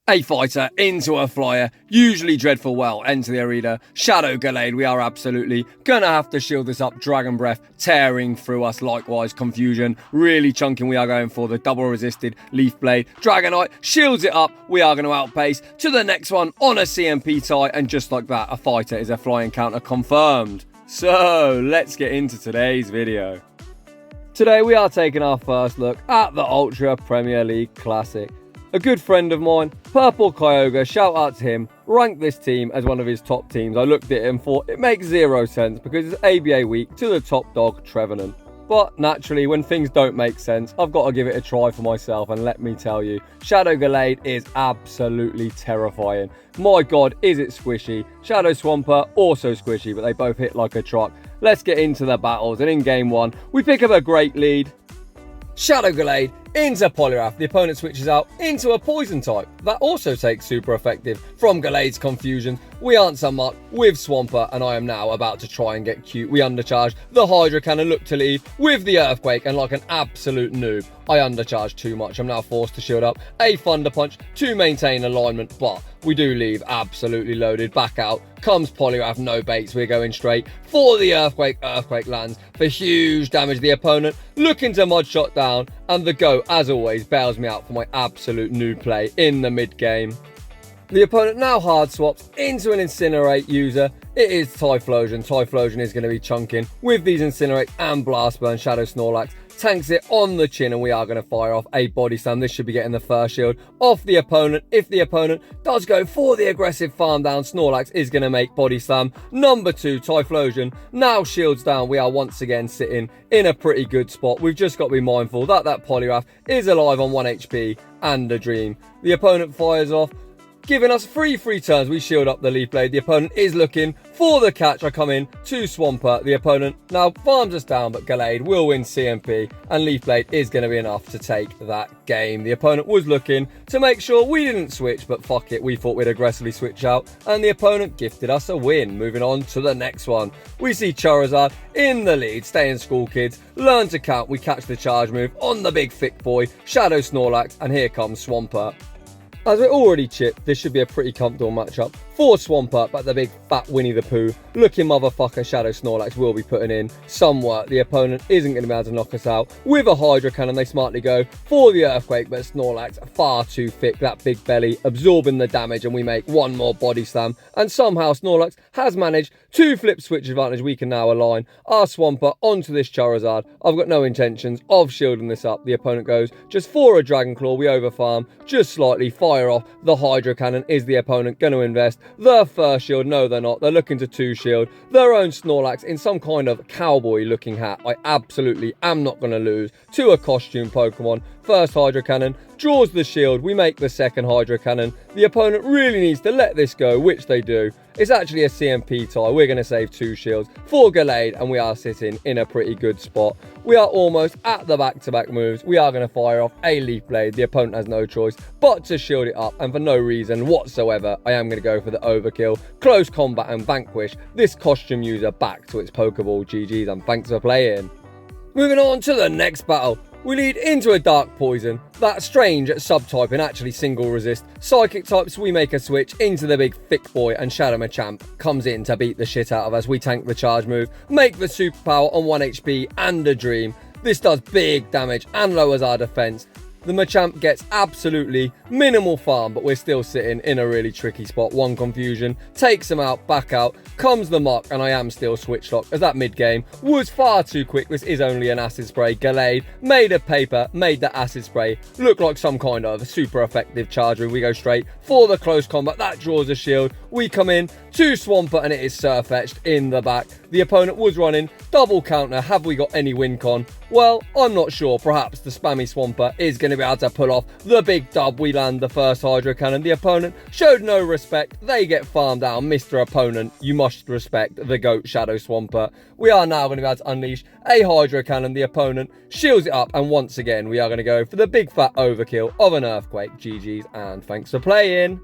A fighter into a flyer, usually dreadful. Well, enter the arena. Shadow Gallade, we are absolutely gonna have to shield this up. Dragon Breath tearing through us, likewise Confusion, really chunking. We are going for the double resisted Leaf Blade. Dragonite shields it up, we are going to outpace to the next one on a CMP tie, and just like that, a fighter is a flying counter confirmed. So, let's get into today's video. Today we are taking our first look at the Ultra Premier League Classic. A good friend of mine, Purple Kyogre, shout out to him, ranked this team as one of his top teams. I looked at it and thought it makes zero sense because it's ABA week to the top dog Trevadent. But naturally, when things don't make sense, I've got to give it a try for myself, and let me tell you, Shadow Gallade is absolutely terrifying. My god, is it squishy. Shadow Swampert, also squishy, but they both hit like a truck. Let's get into the battles, and in game one, we pick up a great lead. Shadow Gallade into Poliwrath. The opponent switches out into a poison type. That also takes super effective. From Gallade's confusion, we answer Muck with Swampert, and I am now about to try and get cute. We undercharge the Hydro Cannon, look to lead with the Earthquake, and like an absolute noob, I undercharge too much. I'm now forced to shield up a Thunder Punch to maintain alignment, but we do leave absolutely loaded. Back out comes Poliwrath, no baits, we're going straight for the Earthquake. Earthquake lands for huge damage. The opponent looking to Mud Shot down, and the GOAT, as always, bails me out for my absolute noob play in the mid game. The opponent now hard swaps into an Incinerate user. It is Typhlosion. Typhlosion is going to be chunking with these Incinerate and Blast Burn. Shadow Snorlax tanks it on the chin, and we are going to fire off a Body Slam. This should be getting the first shield off the opponent. If the opponent does go for the aggressive farm down, Snorlax is going to make Body Slam number 2. Typhlosion now shields down. We are once again sitting in a pretty good spot. We've just got to be mindful that that Poliwrath is alive on 1 HP and a dream. The opponent fires off, giving us free turns. We shield up the Leaf Blade. The opponent is looking for the catch. I come in to Swampert. The opponent now farms us down, but Gallade will win CMP, and Leaf Blade is going to be enough to take that game. The opponent was looking to make sure we didn't switch, but fuck it, we thought we'd aggressively switch out, and the opponent gifted us a win. Moving on to the next one. We see Charizard in the lead. Stay in school, kids. Learn to count. We catch the charge move on the big thick boy, Shadow Snorlax, and here comes Swampert. As we're already chipped, this should be a pretty comfortable matchup for Swampert, but the big fat Winnie the Pooh looking motherfucker Shadow Snorlax will be putting in some work. The opponent isn't going to be able to knock us out with a Hydro Cannon. They smartly go for the Earthquake, but Snorlax far too thick, that big belly absorbing the damage, and we make one more Body Slam, and somehow Snorlax has managed to flip switch advantage. We can now align our Swampert onto this Charizard. I've got no intentions of shielding this up. The opponent goes just for a Dragon Claw. We overfarm just slightly, fire off the Hydro Cannon. Is the opponent going to invest the first shield? No, they're not. They're looking to 2 shield their own Snorlax in some kind of cowboy looking hat. I absolutely am not going to lose to a costume Pokemon. First Hydro Cannon draws the shield. We make the second Hydro Cannon. The opponent really needs to let this go, which they do. It's actually a CMP tie. We're going to save 2 shields for Gallade, and we are sitting in a pretty good spot. We are almost at the back-to-back moves. We are going to fire off a Leaf Blade. The opponent has no choice but to shield it up, and for no reason whatsoever, I am going to go for the overkill, close combat, and vanquish this costume user back to its Pokeball. GG's, and thanks for playing. Moving on to the next battle. We lead into a Dark Poison. That strange subtype and actually single resist. Psychic types, we make a switch into the big thick boy, and Shadow Machamp comes in to beat the shit out of us. We tank the charge move, make the superpower on 1 HP and a dream. This does big damage and lowers our defense. The Machamp gets absolutely minimal farm, but we're still sitting in a really tricky spot. One confusion takes him out, back out comes the Muck, and I am still switch locked as that mid game was far too quick. This is only an acid spray. Gallade made of paper, made the acid spray look like some kind of super effective charge move. We go straight for the close combat. That draws a shield. We come in to Swampert, and it is Surfetched in the back. The opponent was running double counter. Have we got any win con? Well, I'm not sure. Perhaps the spammy Swampert is going to be able to pull off the big dub. We land the first Hydro Cannon. The opponent showed no respect. They get farmed down. Mr. Opponent, you must respect the GOAT Shadow Swampert. We are now going to be able to unleash a Hydro Cannon. The opponent shields it up, and once again, we are going to go for the big fat overkill of an Earthquake. GG's, and thanks for playing.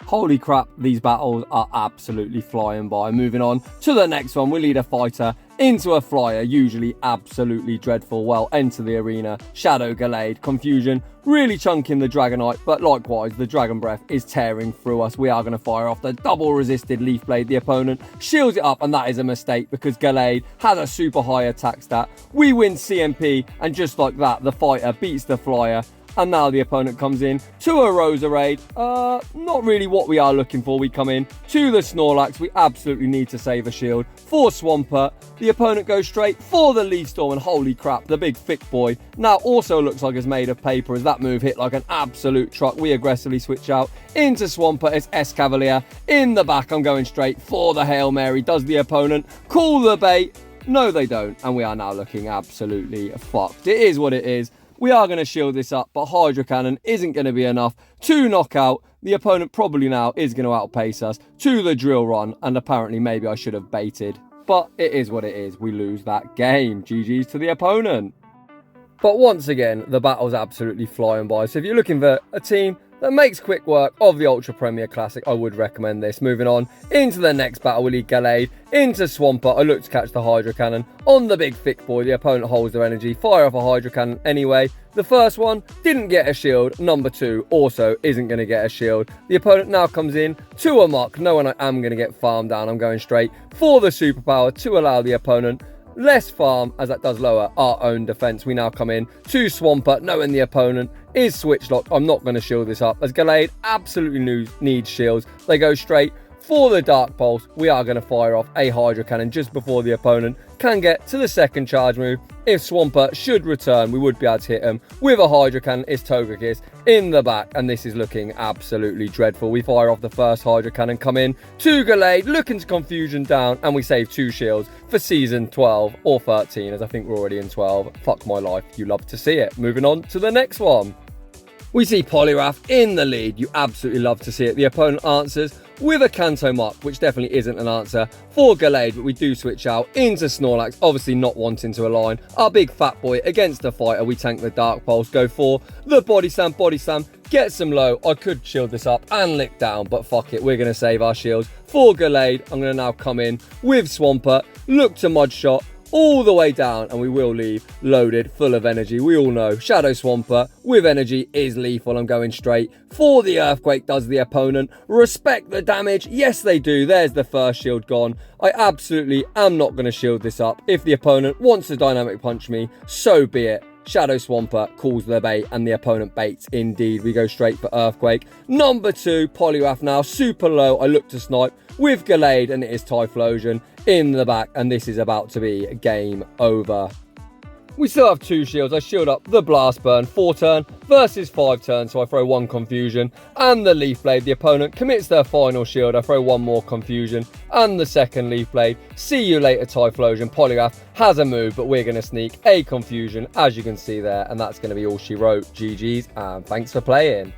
Holy crap, these battles are absolutely flying by. Moving on to the next one, we lead a fighter into a flyer, usually absolutely dreadful. Well, enter the arena, Shadow Gallade, confusion, really chunking the Dragonite, but likewise, the Dragon Breath is tearing through us. We are going to fire off the double resisted Leaf Blade. The opponent shields it up, and that is a mistake because Gallade has a super high attack stat. We win CMP, and just like that, the fighter beats the flyer. And now the opponent comes in to a Roserade. Not really what we are looking for. We come in to the Snorlax. We absolutely need to save a shield for Swampert. The opponent goes straight for the Leaf Storm, and holy crap, the big thick boy now also looks like it's made of paper as that move hit like an absolute truck. We aggressively switch out into Swampert. It's Escavalier in the back. I'm going straight for the Hail Mary. Does the opponent call the bait? No, they don't. And we are now looking absolutely fucked. It is what it is. We are going to shield this up, but Hydro Cannon isn't going to be enough to knock out. The opponent probably now is going to outpace us to the Drill Run, and apparently maybe I should have baited. But it is what it is. We lose that game. GG's to the opponent. But once again, the battle's absolutely flying by. So if you're looking for a team that makes quick work of the Ultra Premier Classic, I would recommend this. Moving on into the next battle, we lead Gallade into Swampert. I look to catch the Hydro Cannon on the big thick boy. The opponent holds their energy, fire off a Hydro Cannon anyway. The first one didn't get a shield. Number 2 also isn't going to get a shield. The opponent now comes in to a Muck, knowing I am going to get farmed down. I'm going straight for the superpower to allow the opponent less farm, as that does lower our own defense. We now come in to Swampert, knowing the opponent is switch locked. I'm not going to shield this up as Gallade absolutely needs shields. They go straight for the Dark Pulse. We are going to fire off a Hydro Cannon just before the opponent can get to the second charge move. If Swampert should return, we would be able to hit him with a Hydro Cannon. It's Togekiss in the back, and this is looking absolutely dreadful. We fire off the first Hydro Cannon, come in to Gallade, looking to confusion down, and we save 2 shields for season 12 or 13, as I think we're already in 12. Fuck my life, you love to see it. Moving on to the next one. We see Poliwrath in the lead. You absolutely love to see it. The opponent answers with a Kanto Muck, which definitely isn't an answer for Gallade, but we do switch out into Snorlax, obviously not wanting to align our big fat boy against the fighter. We tank the Dark Pulse, go for the Body Slam, get some low. I could shield this up and lick down, but fuck it, we're going to save our shields for Gallade. I'm going to now come in with Swampert, look to Mud Shot all the way down, and we will leave loaded, full of energy. We all know Shadow Swampert with energy is lethal. I'm going straight for the Earthquake. Does the opponent respect the damage? Yes, they do. There's the first shield gone. I absolutely am not going to shield this up. If the opponent wants to dynamic punch me, so be it. Shadow Swampert calls the bait, and the opponent baits indeed. We go straight for Earthquake. Number 2, Poliwrath now super low. I look to snipe with Gallade, and it is Typhlosion in the back, and this is about to be game over. We still have 2 shields. I shield up the Blast Burn, 4 turn versus 5 turn, so I throw 1 confusion and the Leaf Blade. The opponent commits their final shield. I throw 1 more confusion and the second Leaf Blade. See you later, Typhlosion. Poliwrath has a move, but we're going to sneak a confusion, as you can see there, and that's going to be all she wrote. GG's, and thanks for playing.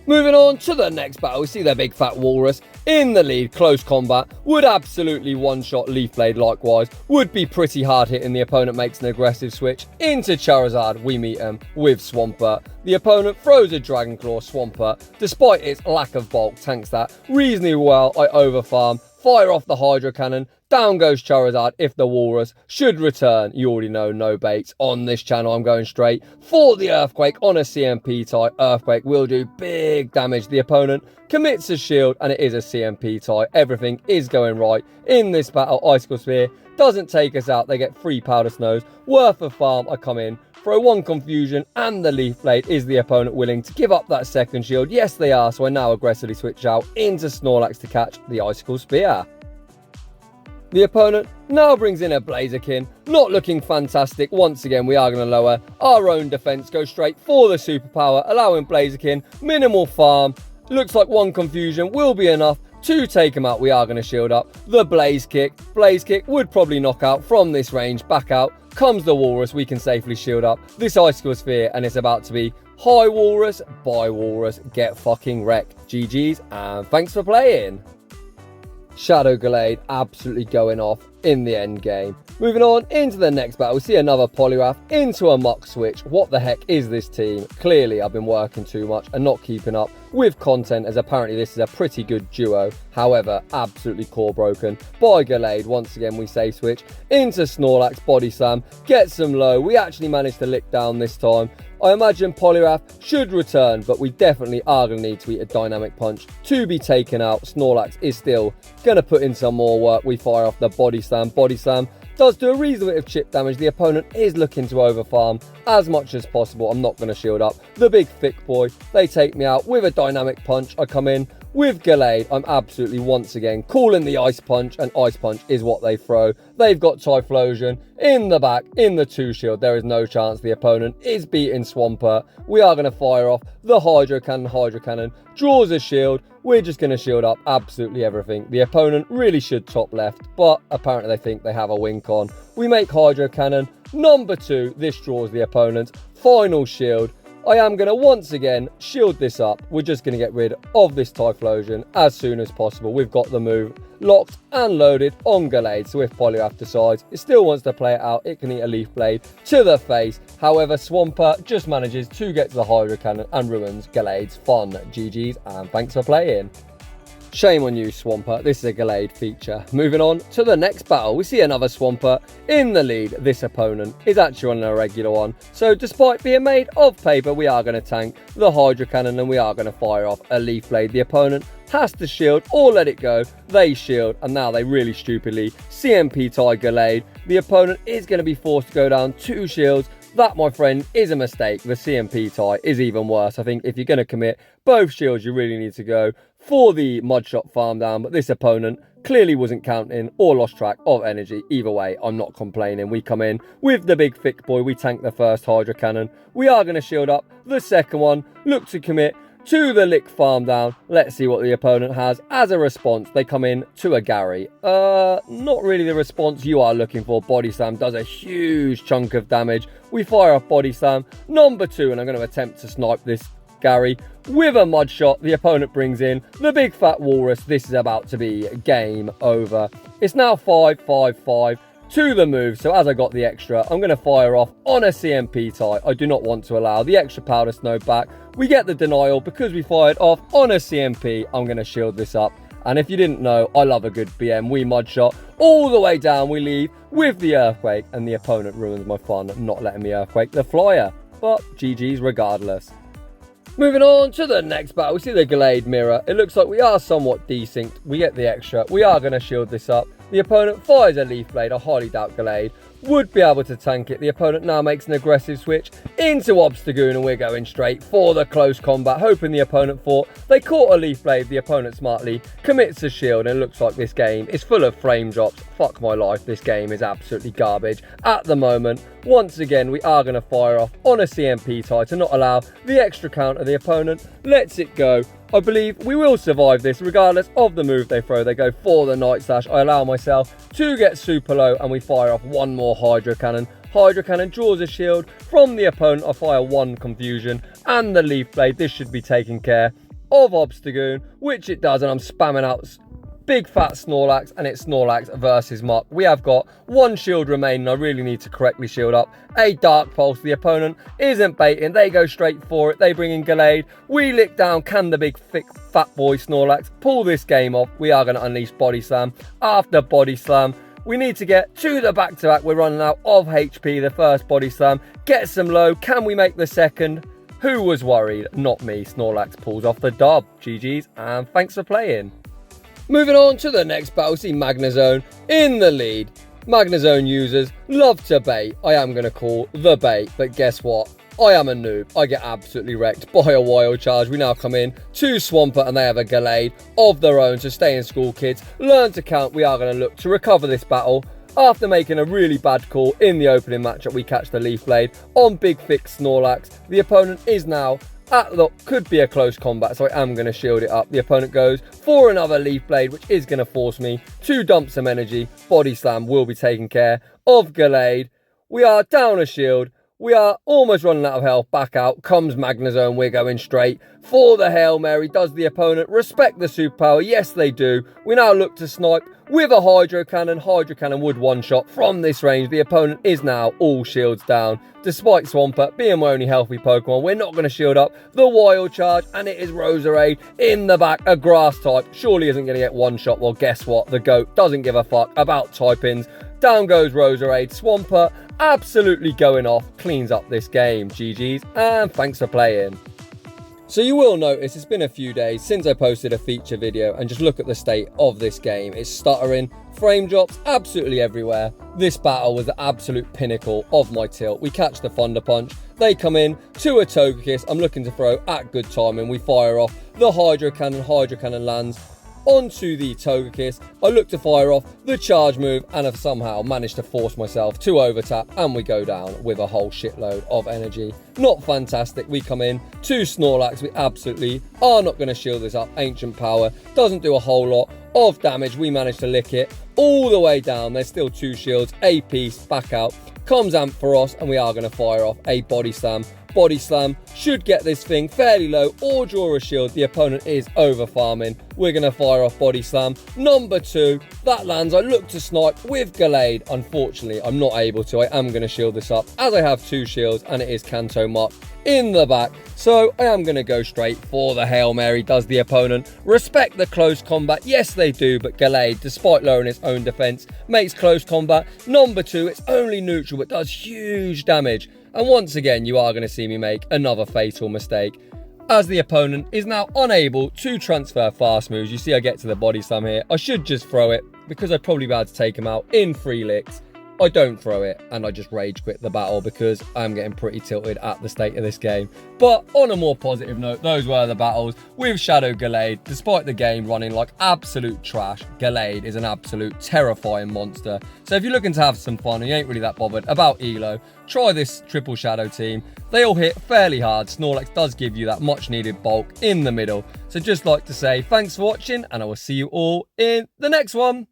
Moving on to the next battle, we see their big fat Walrus in the lead. Close combat, would absolutely one-shot Leaf Blade likewise, would be pretty hard hitting. The opponent makes an aggressive switch into Charizard. We meet him with Swampert. The opponent throws a Dragon Claw. Swampert, despite its lack of bulk, tanks that reasonably well. I overfarm, fire off the Hydro Cannon. Down goes Charizard. If the Walrus should return, you already know, no baits on this channel. I'm going straight for the Earthquake on a CMP type. Earthquake will do big damage. The opponent commits a shield, and it is a CMP type. Everything is going right in this battle. Icicle Sphere doesn't take us out. They get 3 Powder Snows worth of farm. I come in, throw 1 confusion and the Leaf Blade. Is the opponent willing to give up that second shield? Yes, they are. So I now aggressively switch out into Snorlax to catch the Icicle Spear. The opponent now brings in a Blaziken, not looking fantastic. Once again, we are going to lower our own defense, go straight for the superpower, allowing Blaziken minimal farm. Looks like 1 confusion will be enough to take him out. We are going to shield up the Blaze Kick. Blaze Kick would probably knock out from this range. Back out comes the Walrus. We can safely shield up this Icicle Sphere, and it's about to be hi Walrus, bye Walrus, get fucking wrecked. GG's, and thanks for playing. Shadow Gallade absolutely going off in the end game. Moving on into the next battle, we see another Poliwrath into a muck switch. What the heck is this team? Clearly I've been working too much and not keeping up with content, as apparently this is a pretty good duo. However, absolutely core broken by Gallade. Once again we safe switch into Snorlax, body slam, get some low. We actually managed to lick down this time. I imagine Poliwrath should return, but we definitely are going to need to eat a dynamic punch to be taken out. Snorlax is still going to put in some more work. We fire off the body slam. Body slam does do a reasonable bit of chip damage. The opponent is looking to overfarm as much as possible. I'm not going to shield up the big thick boy. They take me out with a dynamic punch. I come in with Gallade. I'm absolutely once again calling the ice punch, and ice punch is what they throw. They've got Typhlosion in the back, in the 2 shield. There is no chance the opponent is beating Swampert. We are going to fire off the Hydro Cannon. Hydro Cannon draws a shield. We're just going to shield up absolutely everything. The opponent really should top left, but apparently they think they have a wink on. We make Hydro Cannon number 2. This draws the opponent's final shield. I am going to once again shield this up. We're just going to get rid of this Typhlosion as soon as possible. We've got the move locked and loaded on Gallade. So if Poliwrath decides it still wants to play it out, it can eat a Leaf Blade to the face. However, Swampert just manages to get to the Hydro Cannon and ruins Gallade's fun. GG's and thanks for playing. Shame on you, Swampert. This is a Gallade feature. Moving on to the next battle, we see another Swampert in the lead. This opponent is actually on a regular one. So despite being made of paper, we are going to tank the Hydro Cannon and we are going to fire off a Leaf Blade. The opponent has to shield or let it go. They shield, and now they really stupidly CMP tie Gallade. The opponent is going to be forced to go down 2 shields. That, my friend, is a mistake. The CMP tie is even worse. I think if you're going to commit both shields, you really need to go for the Mudshot farm down. But this opponent clearly wasn't counting or lost track of energy. Either way, I'm not complaining. We come in with the big thick boy. We tank the first Hydro Cannon. We are going to shield up the second one. Look to commit to the Lick farm down. Let's see what the opponent has as a response. They come in to a Gary. Not really the response you are looking for. Body slam does a huge chunk of damage. We fire off body slam number 2, and I'm going to attempt to snipe this Gary with a mud shot. The opponent brings in the big fat walrus. This is about to be game over. It's now 5-5-5 to the move. So as I got the extra, I'm going to fire off on a CMP tie. I do not want to allow the extra powder snow back. We get the denial because we fired off on a CMP. I'm going to shield this up. And if you didn't know, I love a good BM. We mud shot all the way down. We leave with the earthquake, and the opponent ruins my fun, not letting me earthquake the flyer. But GG's regardless. Moving on to the next battle, we see the Gallade mirror. It looks like we are somewhat desynced. We get the extra. We are going to shield this up. The opponent fires a Leaf Blade. I highly doubt Gallade would be able to tank it. The opponent now makes an aggressive switch into Obstagoon, and we're going straight for the close combat, hoping the opponent thought they caught a Leaf Blade. The opponent smartly commits a shield, and it looks like this game is full of frame drops. Fuck my life, this game is absolutely garbage at the moment. Once again, we are going to fire off on a CMP tie to not allow the extra counter. The opponent lets it go. I believe we will survive this regardless of the move they throw. They go for the Night Slash. I allow myself to get super low, and we fire off one more Hydro Cannon. Hydro Cannon draws a shield from the opponent. I fire one Confusion and the Leaf Blade. This should be taking care of Obstagoon, which it does, and I'm spamming out big fat Snorlax, and it's Snorlax versus Muck. We have got 1 shield remaining. I really need to correctly shield up a Dark Pulse. The opponent isn't baiting. They go straight for it. They bring in Gallade. We lick down. Can the big thick fat boy Snorlax pull this game off? We are going to unleash Body Slam after Body Slam. We need to get to the back-to-back. We're running out of HP. The first Body Slam gets some low. Can we make the second? Who was worried? Not me. Snorlax pulls off the dub. GG's and thanks for playing. Moving on to the next battle, see Magnazone in the lead. Magnazone users love to bait. I am going to call the bait, but guess what? I am a noob. I get absolutely wrecked by a wild charge. We now come in to Swampert, and they have a Gallade of their own. So stay in school, kids. Learn to count. We are going to look to recover this battle. After making a really bad call in the opening matchup, we catch the Leaf Blade on Big Thick Snorlax. The opponent is now could be a close combat, so I am going to shield it up. The opponent goes for another Leaf Blade, which is going to force me to dump some energy. Body Slam will be taking care of Gallade. We are down a shield. We are almost running out of health. Back out comes Magnazone. We're going straight for the Hail Mary. Does the opponent respect the superpower? Yes, they do. We now look to snipe with a Hydro Cannon. Hydro Cannon would one-shot from this range. The opponent is now all shields down. Despite Swampert being my only healthy Pokemon, we're not going to shield up the Wild Charge, and it is Roserade in the back, a grass type. Surely isn't going to get one-shot. Well, guess what? The GOAT doesn't give a fuck about typings. Down goes Roserade. Swampert absolutely going off, cleans up this game. GG's, and thanks for playing. So you will notice it's been a few days since I posted a feature video, and just look at the state of this game. It's stuttering, frame drops absolutely everywhere. This battle was the absolute pinnacle of my tilt. We catch the Thunder Punch, they come in to a Togekiss. I'm looking to throw at good timing. We fire off the Hydro Cannon lands onto the Togekiss. I look to fire off the charge move and have somehow managed to force myself to overtap, and we go down with a whole shitload of energy. Not fantastic. We come in to Snorlax. We absolutely are not going to shield this up. Ancient Power doesn't do a whole lot of damage. We manage to lick it all the way down. There's still 2 shields, a piece. Back out comes Ampharos, and we are going to fire off a Body Slam. Body Slam should get this thing fairly low or draw a shield. The opponent is over farming. We're going to fire off Body Slam number 2. That lands. I look to snipe with Gallade. Unfortunately, I'm not able to. I am going to shield this up as I have 2 shields, and it is Kanto Mark in the back. So I am going to go straight for the Hail Mary. Does the opponent respect the close combat? Yes, they do. But Gallade, despite lowering its own defense, makes close combat number 2. It's only neutral, but does huge damage. And once again, you are going to see me make another fatal mistake, as the opponent is now unable to transfer fast moves. You see I get to the Body Slam here. I should just throw it, because I'd probably be able to take him out in 3 licks. I don't throw it, and I just rage quit the battle because I'm getting pretty tilted at the state of this game. But on a more positive note, those were the battles with Shadow Gallade. Despite the game running like absolute trash, Gallade is an absolute terrifying monster. So if you're looking to have some fun and you ain't really that bothered about Elo, try this triple Shadow team. They all hit fairly hard. Snorlax does give you that much needed bulk in the middle. So just like to say thanks for watching, and I will see you all in the next one.